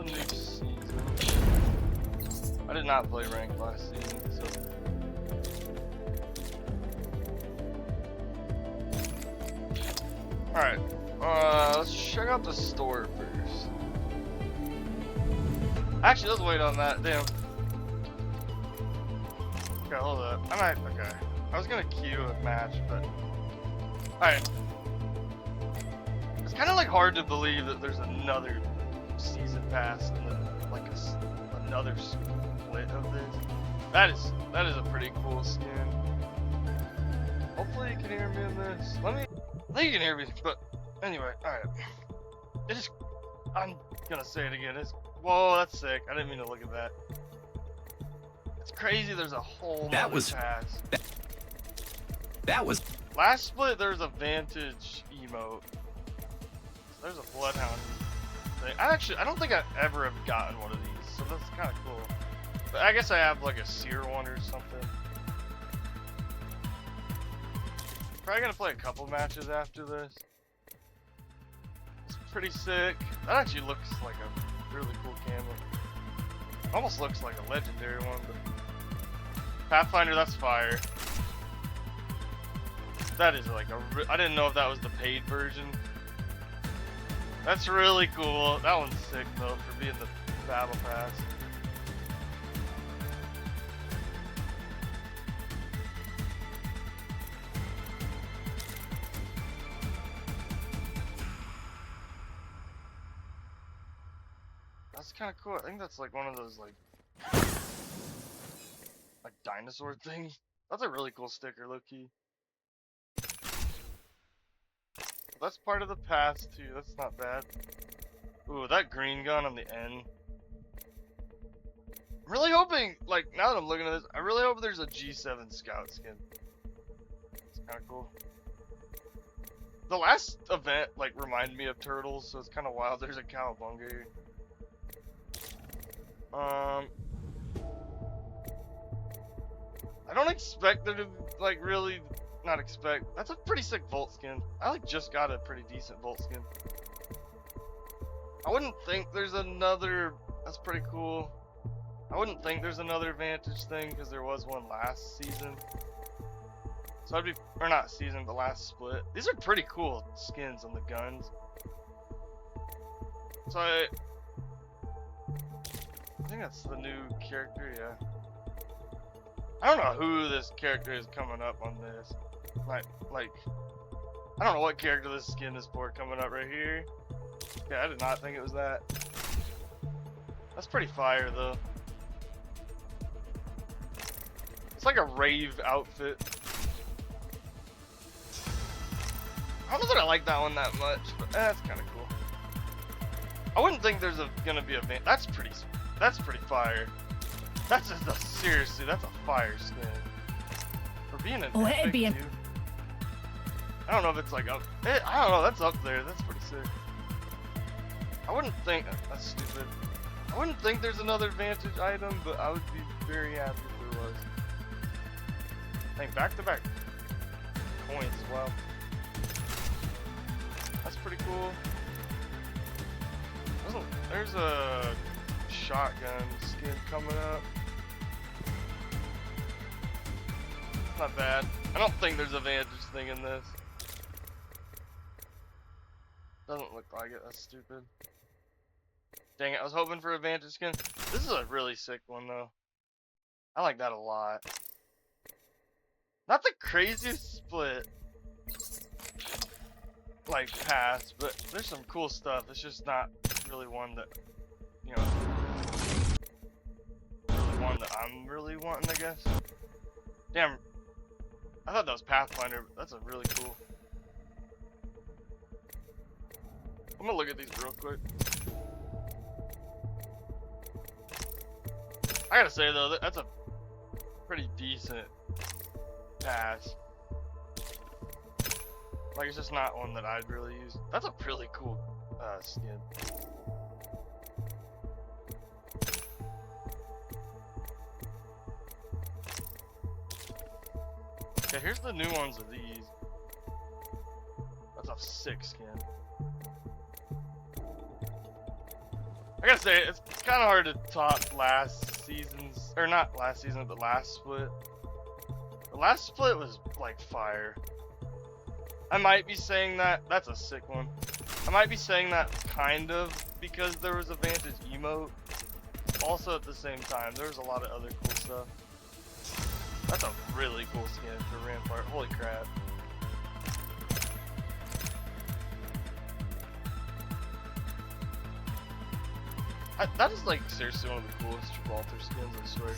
new season. I did not play ranked last season, so. Alright, let's check out the store first. Actually, let's wait on that. Damn. Okay, hold up. Okay. I was gonna queue a match, but. Alright. It's kind of like hard to believe that there's another season pass and then like another split of this. That is a pretty cool skin. Hopefully you can hear me in this. I think you can hear me, but anyway, alright. I'm gonna say it again. Whoa, that's sick. I didn't mean to look at that. It's crazy there's a whole pass. That was Last split there's a Vantage emote. There's a Bloodhound thing. I don't think I ever have gotten one of these, so that's kind of cool. But I guess I have like a Seer one or something. Probably gonna play a couple matches after this. It's pretty sick. That actually looks like a really cool camo. Almost looks like a legendary one, but Pathfinder, that's fire. That is like I didn't know if that was the paid version. That's really cool. That one's sick though for being the battle pass. That's kind of cool. I think that's like one of those like dinosaur things. That's a really cool sticker, low key. That's part of the pass too. That's not bad. Ooh, that green gun on the end. I'm really hoping, like now that I'm looking at this, I really hope there's a G7 Scout skin. It's kind of cool. The last event like reminded me of Turtles, so it's kind of wild. There's a Cowabunga here. I don't expect there to like really not expect. That's a pretty sick Volt skin. I like just got a pretty decent Volt skin. I wouldn't think there's another. That's pretty cool. I wouldn't think there's another Vantage thing because there was one last season. So I'd be, or not season, but last split. These are pretty cool skins on the guns. So I think that's the new character, yeah. I don't know who this character is coming up on this. Like, I don't know what character this skin is for coming up right here. Yeah, I did not think it was that. That's pretty fire though. It's like a rave outfit. I don't know that I like that one that much, but that's kind of cool. I wouldn't think there's gonna be a van. That's pretty fire. That's just seriously, that's a fire skin. For being an epic too. I don't know if it's like up. I don't know. That's up there. That's pretty sick. I wouldn't think that's stupid. I wouldn't think there's another Vantage item, but I would be very happy if there was. Dang, back-to-back coins as well. That's pretty cool. There's a shotgun skin coming up. It's not bad. I don't think there's a Vantage thing in this. Doesn't look like it. That's stupid. Dang it, I was hoping for a Vantage skin. This is a really sick one though. I like that a lot. Not the craziest split like pass, but there's some cool stuff. It's just not really one that, you know, really one that I'm really wanting, I guess. Damn, I thought that was Pathfinder, but that's a really cool. I'm gonna look at these real quick. I gotta say though, that's a pretty decent pass. Like, it's just not one that I'd really use. That's a really cool skin. Okay, here's the new ones of these. That's a sick skin. I gotta say, it's kind of hard to top last season's, or not last season, but last split. The last split was like fire. I might be saying that, that's a sick one. I might be saying that kind of because there was a Vantage emote. Also at the same time, there was a lot of other cool stuff. That's a really cool skin for Rampart, holy crap. That is like seriously one of the coolest Gibraltar skins, I swear.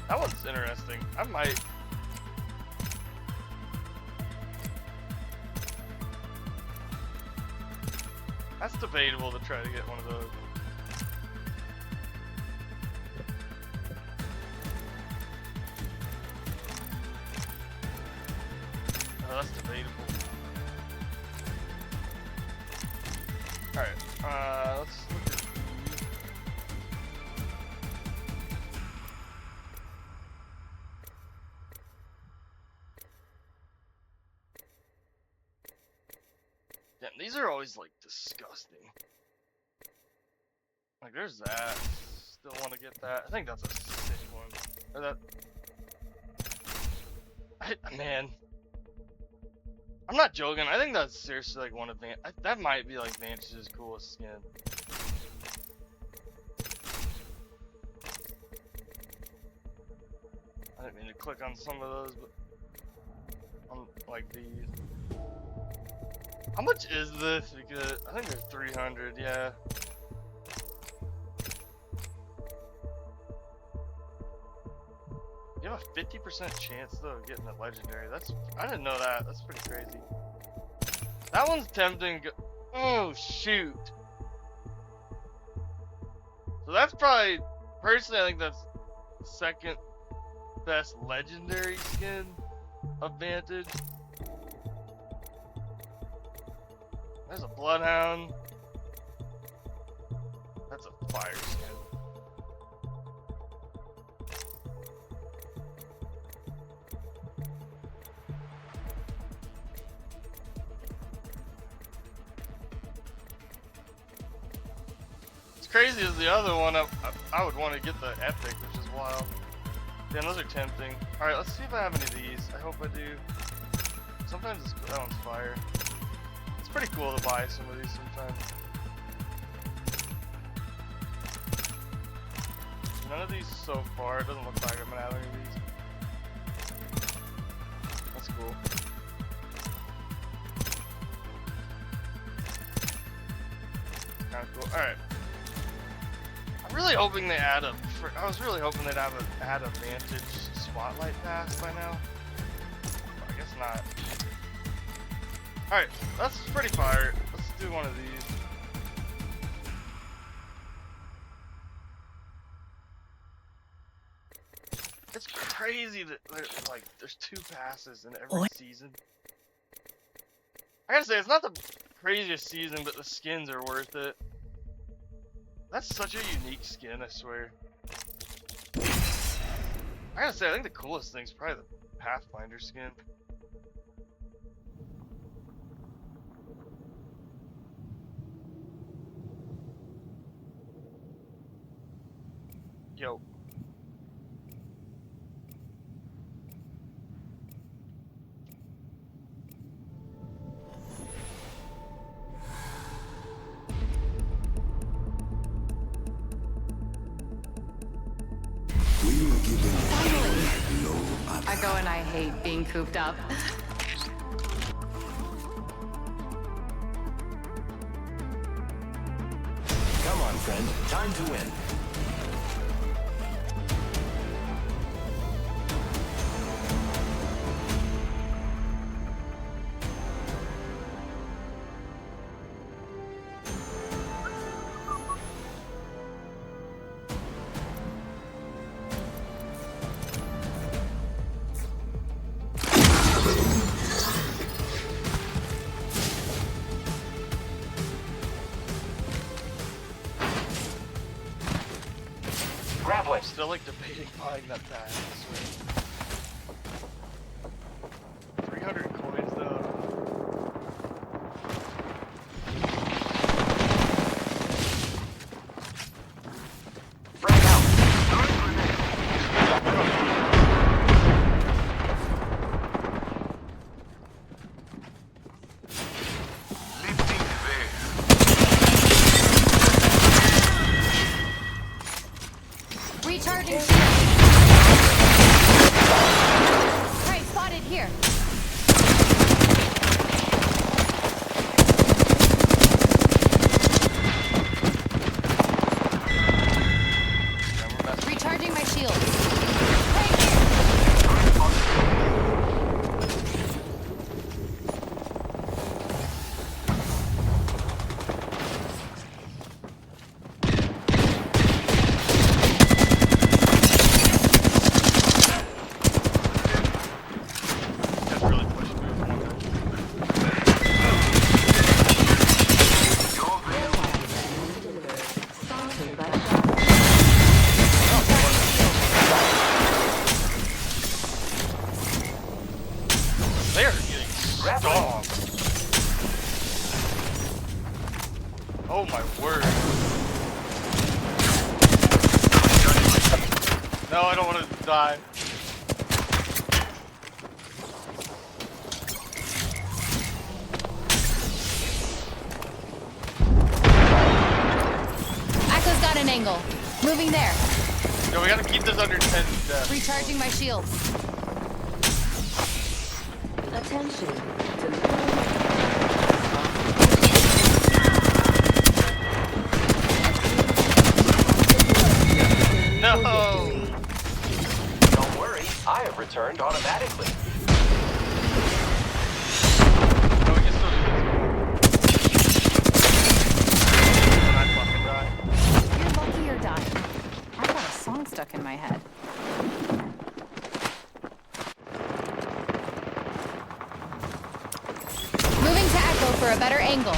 That one's interesting. I might. That's debatable to try to get one of those. Oh, that's debatable. Alright, let's look at these. Damn, these are always like disgusting. Like there's that. Still want to get that. I think that's a sick one. Or that. Man. I'm not joking. I think that's seriously like one of that might be like Vantage's coolest skin. I didn't mean to click on some of those, but on like these. How much is this? Because I think they're 300. Yeah. You have a 50% chance though of getting a legendary. I didn't know that. That's pretty crazy. That one's tempting. Oh shoot. So that's probably, personally, I think that's the second best legendary skin of Vantage. There's a Bloodhound. That's a fire skin. Crazy as the other one, I would want to get the epic, which is wild. Damn, those are tempting. Alright, let's see if I have any of these. I hope I do. Sometimes that one's fire. It's pretty cool to buy some of these sometimes. None of these so far. It doesn't look like I'm gonna have any of these. That's cool. Kind of cool. Alright. I'm really hoping they add I was really hoping they'd add a Vantage Spotlight pass by now. But I guess not. Alright, that's pretty fire. Let's do one of these. It's crazy that there's 2 passes in every season. I gotta say, it's not the craziest season, but the skins are worth it. That's such a unique skin, I swear. I gotta say, I think the coolest thing's probably the Pathfinder skin. Yo. I go and I hate being cooped up. Come on, friend. Time to win. I'm still like debating buying that pack. 300 coins though. Recharging shield. Right, spotted here. Yeah, we're messing. Recharging my shield. Right here. Just really pushing me with one guy. They are getting stomped. Oh my word. No, I don't want to die. Echo's got an angle. Moving there. Yo, we gotta keep this under 10 deaths. Recharging my shields. Attention. No! Don't worry, I have returned automatically. No, we can still do this. When I fucking die. You're lucky you're dying. I've got a song stuck in my head. Moving to Echo for a better angle.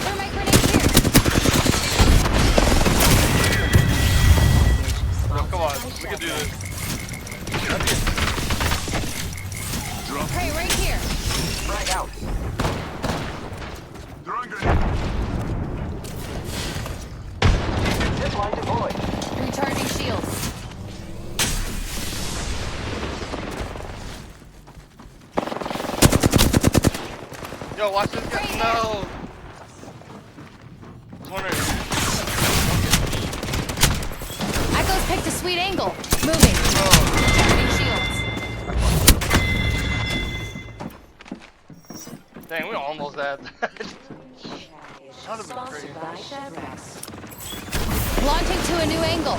Thermite grenade here. No, come on. We can do this. Hey, right here. Frag out. Zip line deployed. Recharging shields. Yo, watch this guy. Right No! I was wondering. Echo's picked a sweet angle. Moving. Oh. Recharging shields. Dang, we almost had that. That would have been crazy. Sponsored by Shadrax. Launching to a new angle.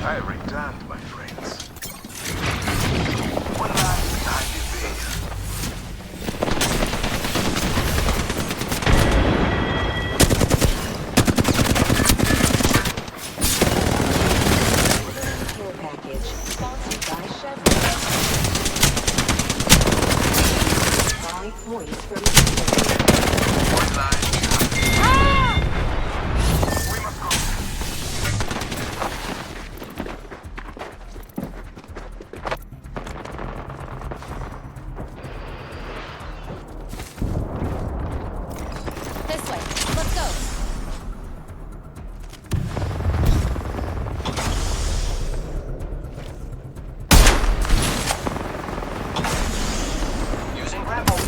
I returned, my friends. One last time you Care package. Sponsored by Shadrax. 5 points from one last we must go. This way. Let's go. Using grapple.